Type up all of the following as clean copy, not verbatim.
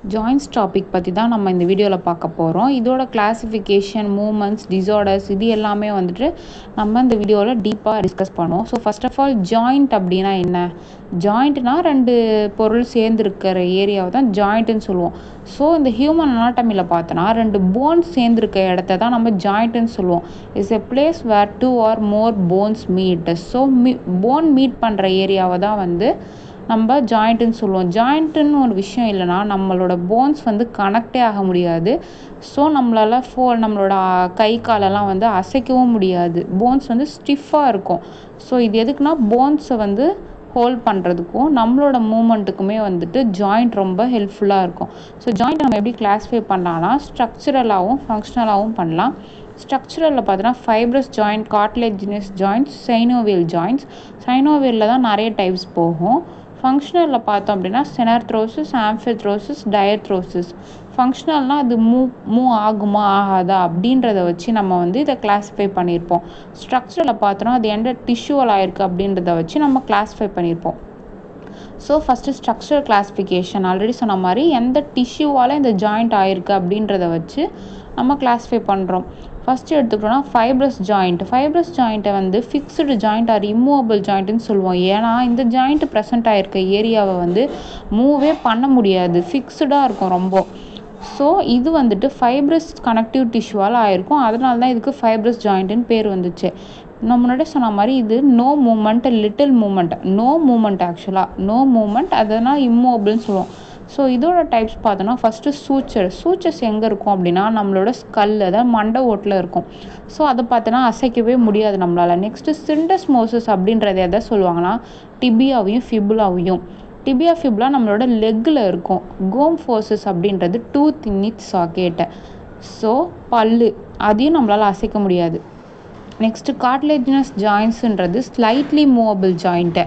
Joints topic பற்றி தான் நம்ம இந்த வீடியோவில் பார்க்க போகிறோம். இதோட கிளாசிஃபிகேஷன், மூமெண்ட்ஸ், டிஸார்டர்ஸ் இது எல்லாமே வந்துட்டு நம்ம இந்த வீடியோவில் டீப்பாக டிஸ்கஸ் பண்ணுவோம். So first of all joint அப்படின்னா என்ன? ஜாயிண்ட்னா ரெண்டு பொருள் சேர்ந்துருக்கிற ஏரியாவை தான் ஜாயிண்ட்டுன்னு சொல்லுவோம். ஸோ இந்த ஹியூமன் அனாட்டமியில் பார்த்தோன்னா ரெண்டு போன்ஸ் சேர்ந்துருக்க இடத்த தான் நம்ம ஜாயிண்ட்டுன்னு சொல்லுவோம். It's a place where 2 or more bones meet. So bone meet பண்ணுற ஏரியாவை தான் வந்து நம்ம ஜாயிண்ட்டுன்னு சொல்லுவோம். ஜாயிண்ட்டுன்னு ஒரு விஷயம் இல்லைனா நம்மளோட போன்ஸ் வந்து கனெக்டே ஆக முடியாது. ஸோ நம்மளால் நம்மளோட கை காலெல்லாம் வந்து அசைக்கவும் முடியாது. போன்ஸ் வந்து ஸ்டிஃபாக இருக்கும். ஸோ இது எதுக்குன்னா போன்ஸை வந்து ஹோல்ட் பண்ணுறதுக்கும் நம்மளோட மூமெண்ட்டுக்குமே வந்துட்டு ஜாயிண்ட் ரொம்ப ஹெல்ப்ஃபுல்லாக இருக்கும். ஸோ ஜாயிண்ட் நம்ம எப்படி கிளாஸிஃபை பண்ணலாம்னா ஸ்ட்ரக்சரலாகவும் ஃபங்க்ஷனலாகவும் பண்ணலாம். ஸ்ட்ரக்சரலில் பார்த்தீங்கன்னா fibrous joint, cartilaginous joints, synovial joints. சைனோவியலில் தான் நிறைய டைப்ஸ் போகும். ஃபங்க்ஷனலில் பார்த்தோம் அப்படின்னா செனார்த்ரோசிஸ், ஆம்ஃபித்ரோசிஸ், டயத்ரோசிஸ். ஃபங்க்ஷனல்னால் அது மூவ் ஆகுமா ஆகாதா அப்படின்றத வச்சு நம்ம வந்து இதை கிளாஸிஃபை பண்ணியிருப்போம். ஸ்ட்ரக்சரில் பார்த்தோன்னா அது எந்த டிஷ்யூவல் ஆயிருக்கு அப்படின்றத வச்சு நம்ம கிளாஸிஃபை பண்ணியிருப்போம். So first structural classification already சொன்ன மாதிரி எந்த டிஷ்யூவால் இந்த ஜாயிண்ட் ஆயிருக்கு அப்படின்றத வச்சு நம்ம கிளாஸிஃபை பண்ணுறோம். ஃபஸ்ட்டு எடுத்துக்கிட்டோன்னா ஃபைப்ரஸ் ஜாயிண்ட். ஃபைப்ரஸ் ஜாயிண்ட்டை வந்து ஃபிக்ஸ்டு ஜாயிண்ட் ஆர் இம்மூவபிள் ஜாயிண்ட்டுன்னு சொல்லுவோம். ஏன்னா இந்த ஜாயிண்ட் ப்ரெசென்ட் ஆகிருக்க ஏரியாவை வந்து மூவே பண்ண முடியாது, ஃபிக்ஸ்டாக இருக்கும் ரொம்ப. ஸோ இது வந்துட்டு ஃபைப்ரஸ் கனெக்டிவ் டிஷ்யூவால் ஆயிருக்கும். அதனால தான் இதுக்கு ஃபைப்ரஸ் ஜாயிண்ட்டுன்னு பேர் வந்துச்சு. நான் முன்னாடி சொன்ன மாதிரி இது no movement, little movement. No movement ஆக்சுவலாக நோ மூமெண்ட், அதனால் இம்மூவபிள்னு சொல்லுவோம். ஸோ இதோட டைப்ஸ் பார்த்தோன்னா ஃபஸ்ட்டு சூச்சர்ஸ் எங்கே இருக்கும் அப்படின்னா நம்மளோட ஸ்கல், அதாவது மண்டை ஓட்டில் இருக்கும். ஸோ அதை பார்த்தோன்னா அசைக்கவே முடியாது நம்மளால். நெக்ஸ்ட்டு சிண்டஸ்மோசிஸ் அப்படின்றத எதை சொல்லுவாங்கன்னா டிபியாவையும் ஃபிபுலாவையும். டிபியா ஃபிபுலா நம்மளோட லெக்கில் இருக்கும். கோம்ஃபோசிஸ் அப்படின்றது tooth in its socket. So பல்லு, அதையும் நம்மளால் அசைக்க முடியாது. நெக்ஸ்ட்டு கார்ட்லேஜினஸ் ஜாயின்ஸுன்றது slightly movable joint.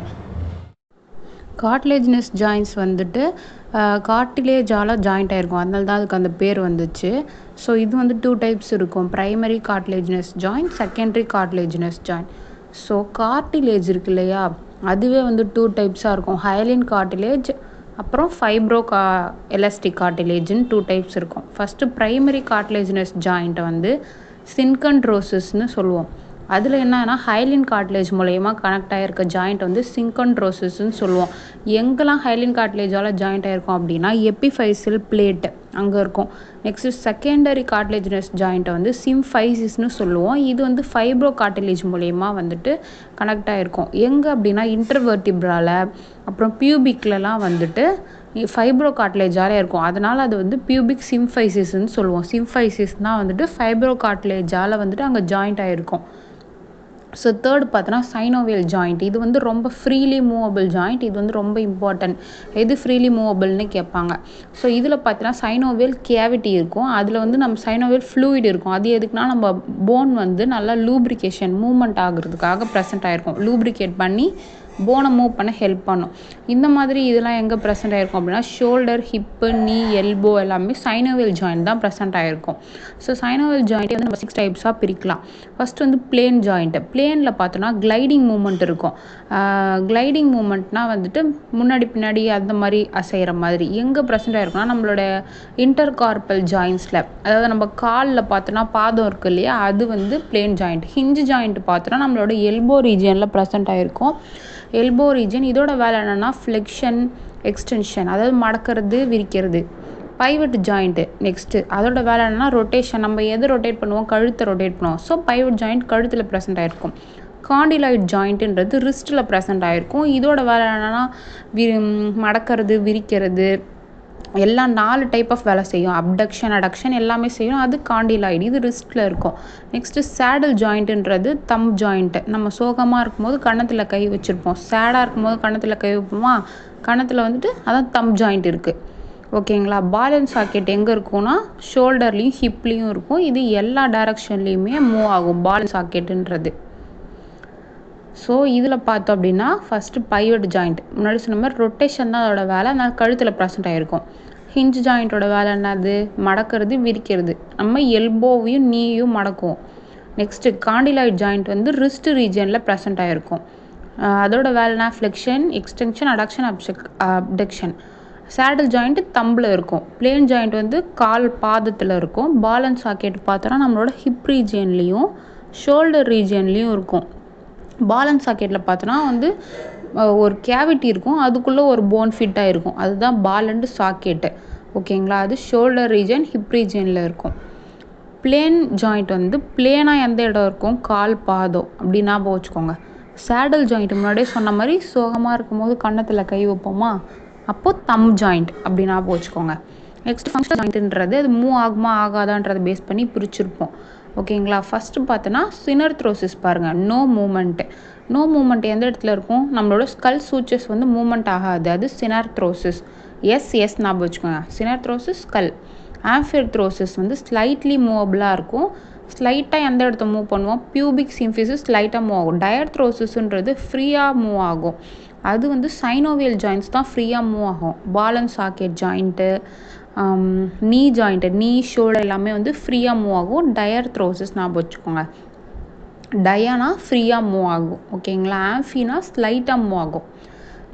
Cartilaginous joints வந்துட்டு கார்டிலேஜால் ஜாயிண்ட் ஆகிருக்கும், அதனால தான் அதுக்கு அந்த பேர் வந்துச்சு. ஸோ இது வந்து 2 டைப்ஸ் இருக்கும். Primary cartilaginous joint, secondary cartilaginous joint. So cartilage இருக்கு இல்லையா, அதுவே வந்து 2 டைப்ஸாக இருக்கும். ஹைலின் கார்டிலேஜ் அப்புறம் எலாஸ்டிக் கார்டிலேஜ்னு 2 டைப்ஸ் இருக்கும். ஃபஸ்ட்டு ப்ரைமரி கார்ட்லேஜினஸ் ஜாயிண்ட்டை வந்து சின்கண்ட்ரோசிஸ்னு சொல்லுவோம். அதில் என்னன்னா ஹைலின் கார்ட்லேஜ் மூலயமா கனெக்ட் ஆகிருக்க ஜாயிண்ட் வந்து சின்கண்ட்ரோசிஸ்ன்னு சொல்லுவோம். எங்கெல்லாம் ஹைலின் கார்ட்லேஜால் ஜாயிண்ட் ஆகிருக்கும் அப்படின்னா எபிஃபைசியல் பிளேட் அங்கே இருக்கும். நெக்ஸ்ட்டு செகண்டரி கார்ட்லேஜினஸ் ஜாயிண்ட்டை வந்து சிம்ஃபைசிஸ்னு சொல்லுவோம். இது வந்து ஃபைப்ரோ கார்ட்லேஜ் மூலயமா வந்துட்டு கனெக்ட் ஆகிருக்கும். எங்கே அப்படின்னா இன்டர்வெர்டிப்ரால அப்புறம் பியூபிக்லலாம் வந்துட்டு ஃபைப்ரோ கார்ட்லேஜால் இருக்கும். அதனால் அது வந்து பியூபிக் சிம்ஃபைசிஸ்ன்னு சொல்லுவோம். சிம்ஃபைசிஸ்னால் வந்துட்டு ஃபைப்ரோ கார்ட்லேஜால் வந்துட்டு அங்கே ஜாயிண்ட் ஆகிருக்கும். ஸோ தேர்ட் பார்த்தோன்னா சைனோவியல் ஜாயிண்ட். இது வந்து ரொம்ப ஃப்ரீலி மூவபிள் ஜாயிண்ட். இது வந்து ரொம்ப இம்பார்ட்டன்ட். எது ஃப்ரீலி மூவபிள்னு கேட்பாங்க. ஸோ இதில் பார்த்தீங்கன்னா சைனோவியல் கேவிட்டி இருக்கும். அதில் வந்து நம்ம சைனோவியல் ஃப்ளூயிட் இருக்கும். அது எதுக்குன்னா நம்ம போன் வந்து நல்லா லூப்ரிகேஷன் மூவ்மெண்ட் ஆகுறதுக்காக ப்ரெசென்ட் ஆகிருக்கும். லூப்ரிகேட் பண்ணி போனை மூவ் பண்ண ஹெல்ப் பண்ணும். இந்த மாதிரி இதெல்லாம் எங்கே ப்ரெசென்ட் ஆகிருக்கும் அப்படின்னா ஷோல்டர், ஹிப்பு, நீ, எல்போ எல்லாமே சைனோவியல் ஜாயிண்ட் தான் ப்ரெசென்ட் ஆகிருக்கும். ஸோ சைனோவியல் ஜாயிண்ட்டை வந்து நம்ம 6 டைப்ஸாக பிரிக்கலாம். ஃபஸ்ட்டு வந்து பிளேன் ஜாயிண்ட்டு. பிளேனில் பார்த்தோன்னா கிளைடிங் மூமெண்ட் இருக்கும். கிளைடிங் மூமெண்ட்னால் வந்துட்டு முன்னாடி பின்னாடி அந்த மாதிரி அசைகிற மாதிரி. எங்கே ப்ரெசென்ட் ஆகிருக்குன்னா நம்மளோட இன்டர்கார்பல் ஜாயின்ஸில், அதாவது நம்ம காலில் பார்த்தோன்னா பாதம் இருக்குது இல்லையா, அது வந்து பிளேன் ஜாயிண்ட். ஹிஞ்ச் ஜாயிண்ட் பார்த்தோன்னா நம்மளோட எல்போ ரீஜியனில் ப்ரெசென்ட் ஆகிருக்கும். எல்போ ரீஜன் இதோட வேலை என்னென்னா ஃப்ளெக்ஷன், எக்ஸ்டென்ஷன், அதாவது மடக்கிறது, விரிக்கிறது. பைவட் ஜாயிண்ட்டு நெக்ஸ்ட்டு அதோட வேலை என்னென்னா ரொட்டேஷன். நம்ம எதை ரொட்டேட் பண்ணுவோம்? கழுத்தை ரொட்டேட் பண்ணுவோம். ஸோ பைவட் ஜாயிண்ட் கழுத்தில் ப்ரெசென்ட் ஆகிருக்கும். காண்டிலாய்ட் ஜாயிண்ட்டுன்றது ரிஸ்ட்டில் ப்ரெசென்ட் ஆகிருக்கும். இதோட வேலை என்னென்னா மடக்கிறது, விரிக்கிறது, எல்லாம் 4 டைப் ஆஃப் வேலை செய்யும். அப்டக்ஷன், அடக்ஷன் எல்லாமே செய்யும். அது காண்டிலாய்டு, இது ரிஸ்ட்டில் இருக்கும். நெக்ஸ்ட்டு சேடல் ஜாயிண்ட்டுன்றது தம் ஜாயிண்ட்டு. நம்ம சோகமாக இருக்கும்போது கன்னத்தில் கை வச்சுருப்போம். சேடாக இருக்கும்போது கன்னத்தில் கை வைப்போமா, கன்னத்தில் வந்துட்டு அதான் தம் ஜாயிண்ட் இருக்குது. ஓகேங்களா. பால் அண்ட் சாக்கெட் எங்கே இருக்கும்னா ஷோல்டர்லேயும் ஹிப்லேயும் இருக்கும். இது எல்லா டைரக்ஷன்லேயுமே மூவ் ஆகும் பால் அண்ட் சாக்கெட்டுன்றது. ஸோ இதில் பார்த்தோம் அப்படின்னா ஃபஸ்ட்டு பைவட் ஜாயிண்ட். முன்னாடி சொன்ன மாதிரி ரொட்டேஷன் தான் அதோட வேலை, அதனால் கழுத்தில் ப்ரெசென்ட் ஆகிருக்கும். ஹிஞ்ச் ஜாயிண்ட்டோட வேலை என்னது? மடக்கிறது, விரிக்கிறது. நம்ம எல்போவையும் நீயும் மடக்குவோம். நெக்ஸ்ட்டு காண்டிலாய்ட் ஜாயிண்ட் வந்து ரிஸ்ட் ரீஜனில் ப்ரெசென்ட் ஆகிருக்கும். அதோட வேலைனா flexion, extension, adduction, abduction. Saddle joint தம்பில் இருக்கும். பிளேன் ஜாயிண்ட் வந்து கால் பாதத்தில் இருக்கும். பால் அண்ட் சாக்கெட் பார்த்தோன்னா நம்மளோட ஹிப் ரீஜியன்லேயும் ஷோல்டர் ரீஜியன்லேயும் இருக்கும். பால் அண்ட் சாக்கெட்டில் பார்த்தோன்னா வந்து ஒரு கேவிட்டி இருக்கும், அதுக்குள்ளே ஒரு போன் ஃபிட்டாக இருக்கும். அதுதான் பால் அண்ட் சாக்கெட்டு. ஓகேங்களா? அது ஷோல்டர் ரீஜன் ஹிப் ரீஜனில் இருக்கும். பிளேன் ஜாயிண்ட் வந்து பிளேனாக எந்த இடம் இருக்கும்? கால் பாதம் அப்படி ஞாபகம் வச்சுக்கோங்க. சேடல் ஜாயிண்ட் முன்னாடியே சொன்ன மாதிரி சோகமாக இருக்கும்போது கன்னத்தில் கை வைப்போமா, அப்போது தம் ஜாயிண்ட் அப்படி ஞாபகம் வச்சுக்கோங்க. நெக்ஸ்ட் ஃபங்க்ஷனல் ஜாயிண்ட்டுன்றது அது மூவ் ஆகுமா ஆகாதான்றதை பேஸ் பண்ணி பிரிச்சிருப்போம். ஓகேங்களா? ஃபஸ்ட்டு பார்த்தோன்னா சினர்த்ரோசிஸ் பாருங்கள், நோ மூமெண்ட்டு. நோ மூமெண்ட் எந்த இடத்துல இருக்கும்? நம்மளோட ஸ்கல் சூச்சஸ் வந்து மூமெண்ட் ஆகாது, அது சினர்த்ரோசிஸ். எஸ் ஞாபகம் வச்சுக்கோங்க. சினர்த்ரோசிஸ் ஸ்கல். ஆம்ஃபியர்த்ரோசிஸ் வந்து ஸ்லைட்லி மூவபிளாக இருக்கும். ஸ்லைட்டாக எந்த இடத்த மூவ் பண்ணுவோம்? பியூபிக் சிம்ஃபிசிஸ் ஸ்லைட்டாக மூவ் ஆகும். டயர்த்ரோசிஸ்ன்றது ஃப்ரீயாக மூவ் ஆகும். அது வந்து சைனோவியல் ஜாயிண்ட்ஸ் தான் ஃப்ரீயாக மூவ் ஆகும். பால் அண்ட் சாக்கெட் ஜாயிண்ட்டு, நீ ஜாயிண்ட்டு, நீ ஷோல்டர் எல்லாமே வந்து ஃப்ரீயாக மூவ் ஆகும். டயர்த்ரோசிஸ் ஞாபகம் வச்சுக்கோங்க. டயானா ஃப்ரீயாக மூவ் ஆகும். ஓகேங்களா? ஆம்ஃபினா ஸ்லைட்டாக மூவ் ஆகும்.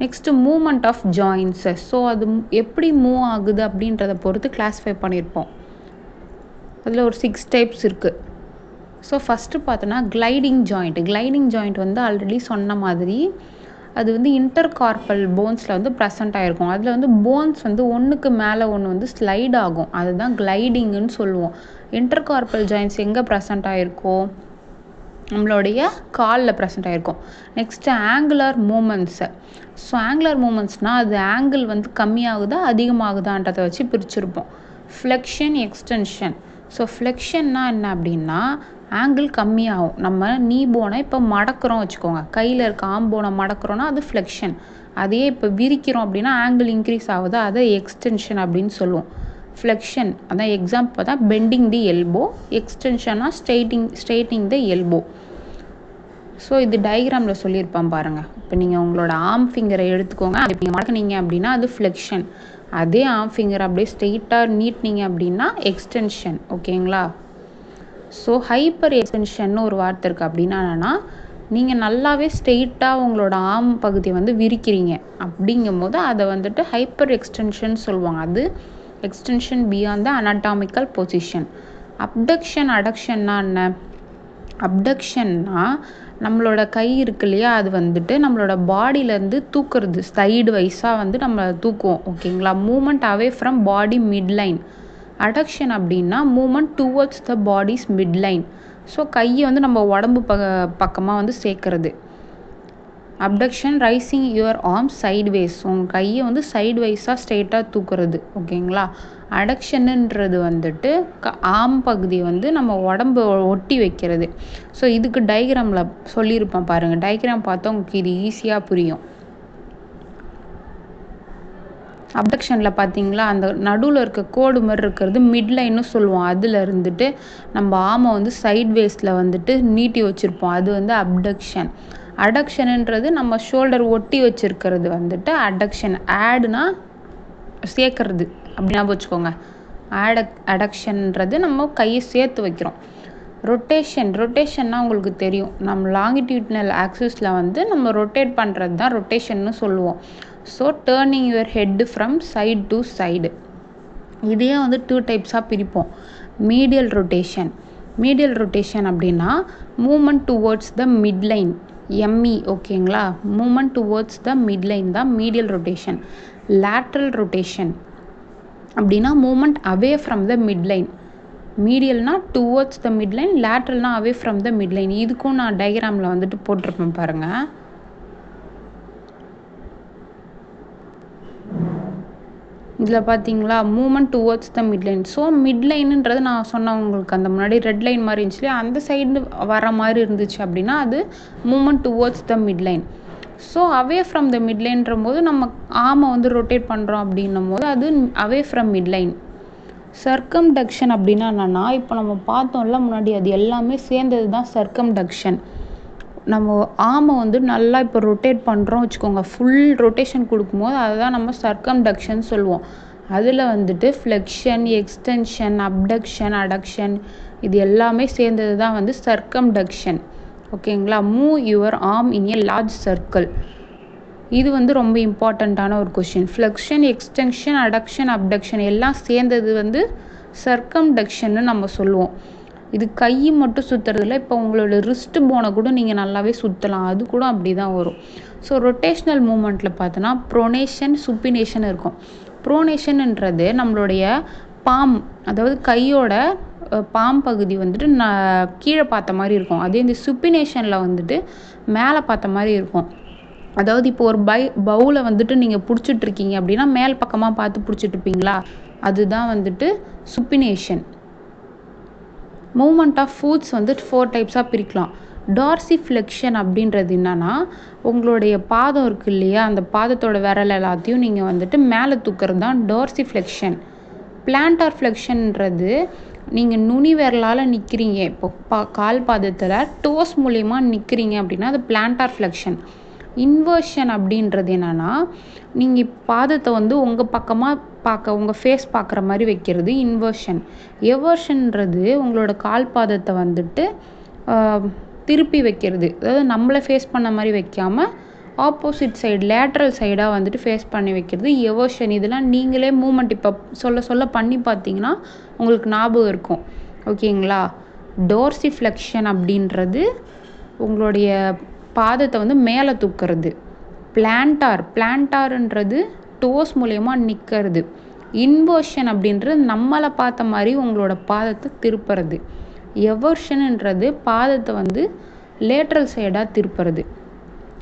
Next movement of joints. So அது எப்படி மூவ் ஆகுது அப்படின்றத பொறுத்து கிளாஸிஃபை பண்ணியிருப்போம். அதில் ஒரு 6 டைப்ஸ் இருக்குது. ஸோ ஃபஸ்ட்டு பார்த்தோன்னா கிளைடிங் ஜாயிண்ட். கிளைடிங் ஜாயிண்ட் வந்து ஆல்ரெடி சொன்ன மாதிரி அது வந்து இன்டர்கார்பல் போன்ஸில் வந்து ப்ரெசண்ட் ஆகிருக்கும். அதில் வந்து போன்ஸ் வந்து ஒன்றுக்கு மேலே ஒன்று வந்து ஸ்லைட் ஆகும். அதுதான் கிளைடிங்குன்னு சொல்லுவோம். இன்டர்கார்பல் ஜாயின்ட்ஸ் எங்கே ப்ரெசண்ட் ஆகிருக்கும்? நம்மளுடைய காலில் ப்ரெசண்ட் ஆகிருக்கும். Next angular movements. So angular மூமெண்ட்ஸ்னால் அது ஆங்கிள் வந்து கம்மியாகுதா அதிகமாகுதான்றதை வச்சு பிரிச்சுருப்போம். Flexion, extension. ஸோ ஃப்ளெக்ஷன்னா என்ன அப்படின்னா ஆங்கிள் கம்மியாகும். நம்ம நீ போனை இப்போ மடக்கிறோம் வச்சுக்கோங்க, கையில் இருக்க ஆம்போனை மடக்கிறோன்னா அது ஃப்ளெக்ஷன். அதையே இப்போ விரிக்கிறோம் அப்படின்னா ஆங்கிள் இன்க்ரீஸ் ஆகுது, அதை எக்ஸ்டென்ஷன் அப்படின்னு சொல்லுவோம். ஃப்ளெக்ஷன் அதான் எக்ஸாம்பிள் தான் பெண்டிங் தி எல்போ. எக்ஸ்டென்ஷன்னா ஸ்ட்ரெயிட்டிங் த எல்போ. ஸோ இது டயக்ராமில் சொல்லியிருப்பேன் பாருங்கள். இப்போ நீங்கள் உங்களோட ஆர்ம் ஃபிங்கரை எடுத்துக்கோங்க, அது நீங்கள் மடக்குனீங்க அப்படின்னா அது ஃப்ளெக்ஷன். அதே ஆர்ம் ஃபிங்கர் அப்படியே ஸ்ட்ரெயிட்டாக நீட்டினீங்க அப்படின்னா எக்ஸ்டென்ஷன். ஓகேங்களா? ஸோ ஹைப்பர் எக்ஸ்டென்ஷன் ஒரு வார்த்தை இருக்குது. அப்படின்னா என்னென்னா நீங்கள் நல்லாவே ஸ்ட்ரெயிட்டாக உங்களோட ஆர்ம் பகுதியை வந்து விரிக்கிறீங்க அப்படிங்கும் போது அதை வந்துட்டு ஹைப்பர் எக்ஸ்டென்ஷன் சொல்லுவாங்க. அது extension beyond the anatomical position. Abduction, அடக்ஷன்னா என்ன? அப்டக்ஷன்னா நம்மளோட கை இருக்கு இல்லையா, அது வந்துட்டு நம்மளோட பாடியிலேருந்து தூக்குறது, சைடு வைஸாக வந்து நம்ம தூக்குவோம். ஓகேங்களா? Movement away from body midline. Adduction அப்படின்னா movement towards the body's midline. So கையை வந்து நம்ம உடம்பு பக்கமாக வந்து சேர்க்கறது. Abduction raising your arm sideways. உங்கள் கையை வந்து சைட்வைஸாக ஸ்ட்ரெயிட்டாக தூக்குறது. ஓகேங்களா? அடக்ஷனுன்றது வந்துட்டு ஆர்ம் பகுதியை வந்து நம்ம உடம்பு ஒட்டி வைக்கிறது. ஸோ இதுக்கு டயக்ராமில் சொல்லியிருப்பேன் பாருங்கள். டயக்ராம் பார்த்தா உங்களுக்கு இது ஈஸியாக புரியும். அப்டக்ஷனில் பார்த்தீங்களா, அந்த நடுவில் இருக்க கோடு மாதிரி இருக்கிறது மிட்லைன்னு சொல்லுவோம். அதில் இருந்துட்டு நம்ம ஆமை வந்து சைட்வேஸில் வந்துட்டு நீட்டி வச்சுருப்போம், அது வந்து அப்டக்ஷன். அடக்ஷனுன்றது நம்ம ஷோல்டர் ஒட்டி வச்சுருக்கிறது வந்துட்டு அடக்ஷன். ஆடுனா சேர்க்கறது அப்படின்னா வச்சுக்கோங்க. அடக்ஷன்ன்றது நம்ம கையை சேர்த்து வைக்கிறோம். ரொட்டேஷன்னா உங்களுக்கு தெரியும், நம்ம லாங்கிடியூட்னல் ஆக்சிஸில் வந்து நம்ம ரொட்டேட் பண்ணுறது தான் ரொட்டேஷன்னு சொல்லுவோம். So turning your head from side to side. இதையே வந்து 2 டைப்ஸாக பிரிப்போம். மீடியல் ரொட்டேஷன் அப்படின்னா movement towards the midline, ME. ஓகேங்களா? மூமெண்ட் டுவோர்ட்ஸ் த மிட்லைன் தான் மீடியல் ரொட்டேஷன். லேட்ரல் ரொட்டேஷன் அப்படின்னா movement away from the midline. மீடியல்னா டுவோர்ட்ஸ் த மிட்லைன், லேட்ரல்னா அவே ஃப்ரம் த மிட்லைன். இதுக்கும் நான் டயக்ராமில் வந்துட்டு போட்டிருப்பேன் பாருங்கள். இதில் பார்த்தீங்களா, movement towards the midline. So மிட்லைனுன்றது நான் சொன்ன உங்களுக்கு அந்த முன்னாடி ரெட் லைன் மாதிரி இருந்துச்சு, அந்த சைடு வர மாதிரி இருந்துச்சு அப்படின்னா அது movement towards the midline. So away from the மிட்லைன்ற போது நம்ம ஆமை வந்து ரொட்டேட் பண்ணுறோம் அப்படின்னும் போது அது அவே ஃப்ரம் மிட்லைன். சர்க்கம்டக்ஷன் அப்படின்னா என்னென்னா, இப்போ நம்ம பார்த்தோம்ல முன்னாடி, அது எல்லாமே சேர்ந்தது தான் சர்க்கம்டக்ஷன். நம்ம ஆமை வந்து நல்லா இப்போ ரொட்டேட் பண்ணுறோம் வச்சுக்கோங்க, ஃபுல் ரொட்டேஷன் கொடுக்கும்போது அதுதான் நம்ம சர்க்கம்டக்ஷன் சொல்லுவோம். அதில் வந்துட்டு ஃப்ளெக்ஷன், எக்ஸ்டென்ஷன், அப்டக்ஷன், அடக்ஷன் இது எல்லாமே சேர்ந்தது தான் வந்து சர்க்கம்டக்ஷன். ஓகேங்களா? Move your arm in A large circle. இது வந்து ரொம்ப இம்பார்ட்டண்ட்டான ஒரு question. Flexion, extension, adduction, abduction எல்லாம் சேர்ந்தது வந்து சர்க்கம்டக்ஷன்னு நம்ம சொல்லுவோம். இது கை மட்டும் சுற்றுறதில்ல. இப்போ உங்களோட ரிஸ்ட் போனை கூட நீங்கள் நல்லாவே சுற்றலாம், அது கூட அப்படி தான் வரும். ஸோ ரொட்டேஷ்னல் மூமெண்ட்டில் பார்த்தோன்னா ப்ரோனேஷன், சுப்பினேஷன் இருக்கும். ப்ரோனேஷன்ன்றது நம்மளுடைய பாம், அதாவது கையோட பாம் பகுதி வந்துட்டு கீழே பார்த்த மாதிரி இருக்கும். அதே இந்த சுப்பினேஷனில் வந்துட்டு மேலே பார்த்த மாதிரி இருக்கும். அதாவது இப்போ ஒரு பவுலை வந்துட்டு நீங்கள் பிடிச்சிட்ருக்கீங்க அப்படின்னா மேல் பக்கமாக பார்த்து பிடிச்சிட்ருப்பீங்களா, அதுதான் வந்துட்டு சுப்பினேஷன். மூமெண்ட் ஆஃப் ஃபுட்ஸ் வந்து 4 டைப்ஸாக பிரிக்கலாம். டார்சிஃப்ளெக்ஷன் அப்படின்றது என்னன்னா, உங்களுடைய பாதம் இருக்குது இல்லையா, அந்த பாதத்தோட விரல் எல்லாத்தையும் நீங்கள் வந்துட்டு மேலே தூக்குறது தான் டார்சிஃப்ளெக்ஷன். பிளான்டார் ஃப்ளெக்ஷன்ன்றது நீங்கள் நுனி விரலால் நிற்கிறீங்க, இப்போ கால் பாதத்தில் டோஸ் மூலயமா நிற்கிறீங்க அப்படின்னா அது பிளான்டார் ஃப்ளெக்ஷன். இன்வர்ஷன் அப்படின்றது என்னென்னா, நீங்கள் பாதத்தை வந்து உங்கள் பக்கமாக உங்கள் ஃபேஸ் பார்க்குற மாதிரி வைக்கிறது இன்வர்ஷன். எவர்ஷன்ன்றது உங்களோட கால் பாதத்தை வந்துட்டு திருப்பி வைக்கிறது, அதாவது நம்மளை ஃபேஸ் பண்ண மாதிரி வைக்காமல் ஆப்போசிட் சைடு, லேட்ரல் சைடாக வந்துட்டு ஃபேஸ் பண்ணி வைக்கிறது எவர்ஷன். இதெல்லாம் நீங்களே மூமெண்ட் இப்போ சொல்ல பண்ணி பார்த்தீங்கன்னா உங்களுக்கு ஞாபகம் இருக்கும், ஓகேங்களா. டார்சிஃப்ளெக்ஷன் அப்படின்றது உங்களுடைய பாதத்தை வந்து மேலே தூக்கிறது. பிளான்டார்ன்றது டோஸ் மூலயமா நிற்கிறது. இன்வர்ஷன் அப்படின்றது நம்மளை பார்த்த மாதிரி உங்களோட பாதத்தை திருப்புறது. எவர்ஷன்ன்றது பாதத்தை வந்து லேட்ரல் சைடாக திருப்புறது,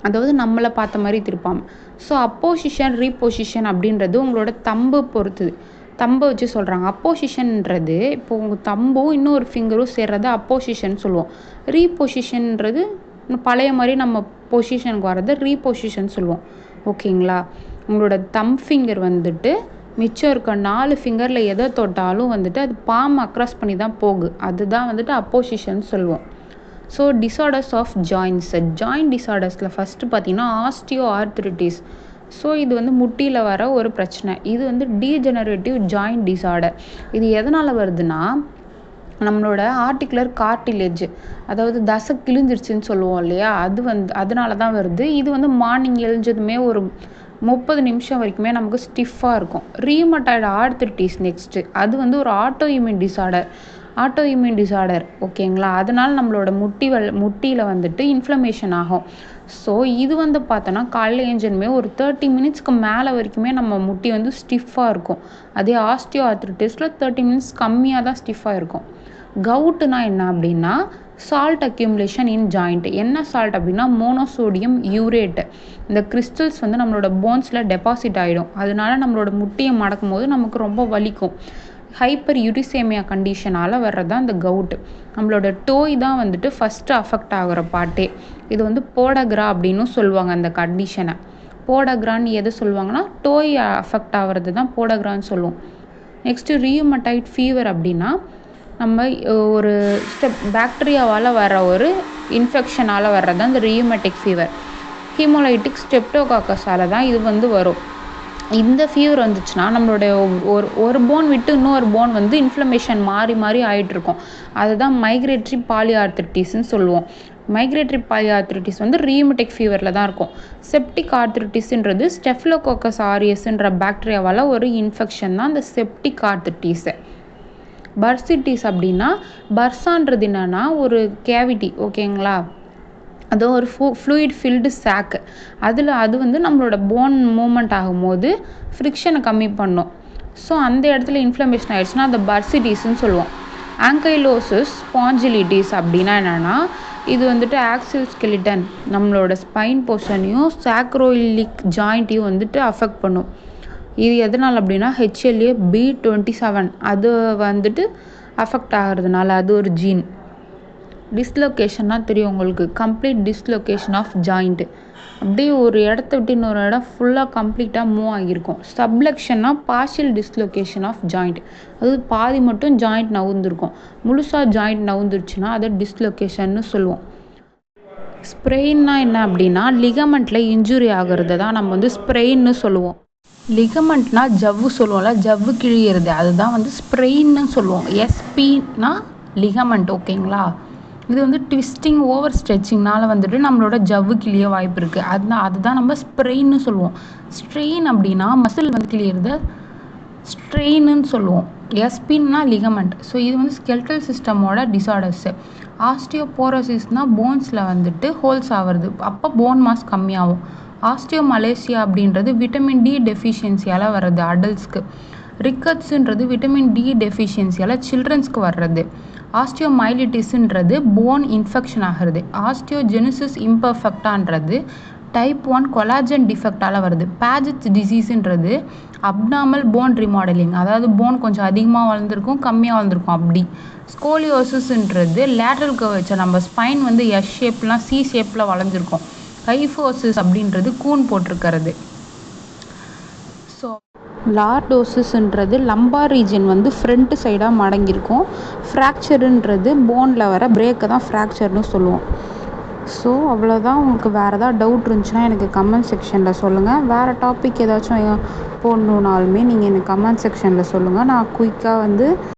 அதாவது நம்மளை பார்த்த மாதிரி திருப்பாமல். ஸோ அப்போசிஷன், ரீபொசிஷன் அப்படின்றது உங்களோட தம்பு பொறுத்துது, தம்பை வச்சு சொல்கிறாங்க. அப்போசிஷன்ன்றது இப்போ உங்கள் தம்பும் இன்னொரு ஃபிங்கரும் சேர்றது அப்போசிஷன் சொல்லுவோம். ரீபொசிஷன்ன்றது பழைய மாதிரி நம்ம பொசிஷனுக்கு வர்றது ரீபொசிஷன் சொல்லுவோம், ஓகேங்களா. உங்களோட தம் ஃபிங்கர் வந்துட்டு மிச்சம் இருக்க 4 ஃபிங்கரில் எதை தொட்டாலும் வந்துட்டு அது பாம் அக்ராஸ் பண்ணி தான் போகுது, அதுதான் வந்துட்டு அப்போசிஷன் சொல்லுவோம். So disorders of joints. Joint டிஸார்டர்ஸில் ஃபஸ்ட்டு பார்த்தீங்கன்னா ஆஸ்டியோ ஆர்த்ரிட்டிஸ். ஸோ இது வந்து முட்டியில் வர ஒரு பிரச்சனை. இது வந்து டீஜெனரேட்டிவ் ஜாயிண்ட் டிஸார்டர். இது எதனால் வருதுன்னா, நம்மளோட ஆர்டிகுலர் கார்டிலேஜ், அதாவது தசை கிழிஞ்சிருச்சுன்னு சொல்லுவோம் இல்லையா, அது வந்து அதனால தான் வருது. இது வந்து மார்னிங் எழுஞ்சதுமே ஒரு 30 நிமிஷம் வரைக்குமே நமக்கு ஸ்டிஃபாக இருக்கும். ரீமட்டாய்டு ஆர்த்ரிட்டிஸ் நெக்ஸ்ட்டு, அது வந்து ஒரு ஆட்டோ இம்யூன் டிஸார்டர், ஓகேங்களா. அதனால் நம்மளோட முட்டியில் வந்துட்டு இன்ஃப்ளமேஷன் ஆகும். ஸோ இது வந்து பார்த்தோன்னா காலையில் ஏஞ்சனுமே ஒரு 30 மினிட்ஸ்க்கு மேலே வரைக்குமே நம்ம முட்டி வந்து ஸ்டிஃபாக இருக்கும். அதே ஆஸ்டியோ ஆர்த்ரிட்டிஸில் 30 மினிட்ஸ் கம்மியாக தான் ஸ்டிஃபாக இருக்கும். கவுட்டுனா என்ன அப்படின்னா, சால்ட் அக்யூமுலேஷன் இன் ஜாயிண்ட். என்ன சால்ட் அப்படின்னா மோனோசோடியம் யூரேட். இந்த கிறிஸ்டல்ஸ் வந்து நம்மளோட போன்ஸில் டெபாசிட் ஆகிடும். அதனால நம்மளோட முட்டியை மடக்கும் போது நமக்கு ரொம்ப வலிக்கும். ஹைப்பர் யூரிசேமியா கண்டிஷனால் வர்றது தான் இந்த கவுட்டு. நம்மளோட டோய் தான் வந்துட்டு ஃபஸ்ட்டு அஃபெக்ட் ஆகிற பார்ட்டே. இது வந்து போடக்ரா அப்படின்னு சொல்லுவாங்க அந்த கண்டிஷனை. போடக்ரான்னு எதை சொல்லுவாங்கன்னா, டோய் அஃபெக்ட் ஆகிறது தான் போடக்ரான்னு சொல்லுவோம். நெக்ஸ்ட்டு ரியூமட்டாய்ட் ஃபீவர் அப்படின்னா, நம்ம ஒரு பாக்டீரியாவால் வர ஒரு இன்ஃபெக்ஷனால் வர்றது தான் இந்த ரியூமேட்டிக் ஃபீவர். ஹீமோலைட்டிக் ஸ்ட்ரெப்டோகாக்கஸால் தான் இது வந்து வரும். இந்த ஃபீவர் வந்துச்சுன்னா நம்மளுடைய ஒரு போன் விட்டு இன்னொரு போன் வந்து இன்ஃப்ளமேஷன் மாறி ஆகிட்டுருக்கும். அதுதான் மைக்ரேட்டரி பாலிஆர்த்ரிட்டிஸ்ன்னு சொல்லுவோம். மைக்ரேட்டரி பாலிஆர்த்ரிட்டிஸ் வந்து ரியூமேட்டிக் ஃபீவரில் தான் இருக்கும். செப்டிக் ஆர்த்ரிட்டிஸ்ன்றது ஸ்டெஃபிலோகோக்கஸ் ஆரியஸ்ன்ற பாக்டீரியாவால் ஒரு இன்ஃபெக்ஷன் தான் இந்த செப்டிக் ஆர்த்ரிட்டிஸு. பர்சிட்டிஸ் அப்படின்னா, பர்சான்றது என்னன்னா ஒரு கேவிட்டி, ஓகேங்களா. அது ஒரு ஃப்ளூயிட் ஃபில்டு சாக்கு. அது வந்து நம்மளோட போன் மூமெண்ட் ஆகும்போது ஃப்ரிக்ஷனை கம்மி பண்ணும். ஸோ அந்த இடத்துல இன்ஃப்ளமேஷன் ஆகிடுச்சுன்னா அந்த பர்சிட்டிஸ்ன்னு சொல்லுவோம். ஆங்கைலோசிஸ் ஸ்பாஞ்சிலிட்டிஸ் அப்படின்னா என்னென்னா, இது வந்துட்டு ஆக்சில் ஸ்கெலிட்டன், நம்மளோட ஸ்பைன் போர்ஷனையும் சாக்ரோயிலிக் ஜாயிண்ட்டையும் வந்துட்டு அஃபெக்ட் பண்ணும். இது எதனால் அப்படின்னா HLA-B27 அது வந்துட்டு அஃபெக்ட் ஆகிறதுனால, அது ஒரு ஜீன். டிஸ்லொகேஷன்னா தெரியும் உங்களுக்கு, கம்ப்ளீட் டிஸ்லொகேஷன் ஆஃப் ஜாயிண்ட். அப்படியே ஒரு இடத்த விட்டு இன்னொரு இடம் ஃபுல்லாக கம்ப்ளீட்டாக மூவ் ஆகியிருக்கும். சப்லக்ஷன்னா பார்ஷியல் டிஸ்லொகேஷன் ஆஃப் ஜாயிண்ட், அது பாதி மட்டும் ஜாயிண்ட் நவுந்திருக்கும். முழுசாக ஜாயிண்ட் நவுந்துருச்சுன்னா அதை டிஸ்லொகேஷன்னு சொல்லுவோம். ஸ்ப்ரெயின்னா என்ன அப்படின்னா, லிகமெண்ட்டில் இன்ஜுரி ஆகிறது தான் நம்ம வந்து ஸ்ப்ரெயின்னு சொல்லுவோம். லிகமெண்ட்னா ஜவ்வு சொல்லுவோம்ல, ஜவ்வு கிழியிறது, அதுதான் வந்து ஸ்ப்ரெயின்னு சொல்லுவோம். எஸ்பின்னா லிகமெண்ட், ஓகேங்களா. இது வந்து ட்விஸ்டிங் ஓவர் ஸ்ட்ரெச்சிங்னால வந்துட்டு நம்மளோட ஜவ்வு கிளிய வாய்ப்பு இருக்குது. அதுதான் நம்ம ஸ்ப்ரெயின்னு சொல்லுவோம். ஸ்ட்ரெயின் அப்படின்னா மசில் வந்து கிளியறது ஸ்ட்ரெயின்னு சொல்லுவோம். எஸ்பின்னா லிகமெண்ட். ஸோ இது வந்து ஸ்கெல்டல் சிஸ்டமோட டிசார்டர்ஸு. ஆஸ்டியோபோரோசிஸ்னால் போன்ஸில் வந்துட்டு ஹோல்ஸ் ஆகிறது, அப்போ போன் மாஸ் கம்மியாகும். ஆஸ்டியோமலேசியா அப்படின்றது விட்டமின் டி டெஃபிஷியன்சியால் வர்றது அடல்ட்ஸ்க்கு. ரிக்கட்ஸுன்றது விட்டமின் டி டெஃபிஷியன்சியால் சில்ட்ரன்ஸ்க்கு வர்றது. ஆஸ்டியோமைலிட்டிஸ்ன்றது போன் இன்ஃபெக்ஷன் ஆகிறது. ஆஸ்டியோஜெனிசிஸ் இம்பர்ஃபெக்டான்றது டைப் 1 கொலாஜன் டிஃபெக்டால் வருது. பேஜெட்ஸ் டிசீஸுன்றது அப்நார்மல் போன் ரிமாடலிங், அதாவது போன் கொஞ்சம் அதிகமாக வளர்ந்துருக்கும் கம்மியாக வளர்ந்துருக்கும் அப்படி. ஸ்கோலியோசிஸ்ன்றது லேட்ரல் கர்வேச்சர், நம்ம ஸ்பைன் வந்து எஸ் ஷேப்லாம் சி ஷேப்பில் வளைஞ்சிருக்கும். கைஃபோசிஸ் அப்படின்றது கூன் போட்டிருக்கிறது. ஸோ லார்டோசிஸ்ன்றது லம்பார் ரீஜன் வந்து ஃப்ரண்ட் சைடாக மடங்கியிருக்கும். ஃப்ராக்சருன்றது போனில் வர பிரேக்கை தான் ஃப்ராக்சர்னு சொல்லுவோம். ஸோ அவ்வளோதான். உங்களுக்கு வேறு ஏதாவது டவுட் இருந்துச்சுன்னா எனக்கு கமெண்ட் செக்ஷனில் சொல்லுங்கள். வேறு டாபிக் ஏதாச்சும் போடணுன்னாலுமே நீங்கள் எனக்கு கமெண்ட் செக்ஷனில் சொல்லுங்கள். நான் குயிக்காக வந்து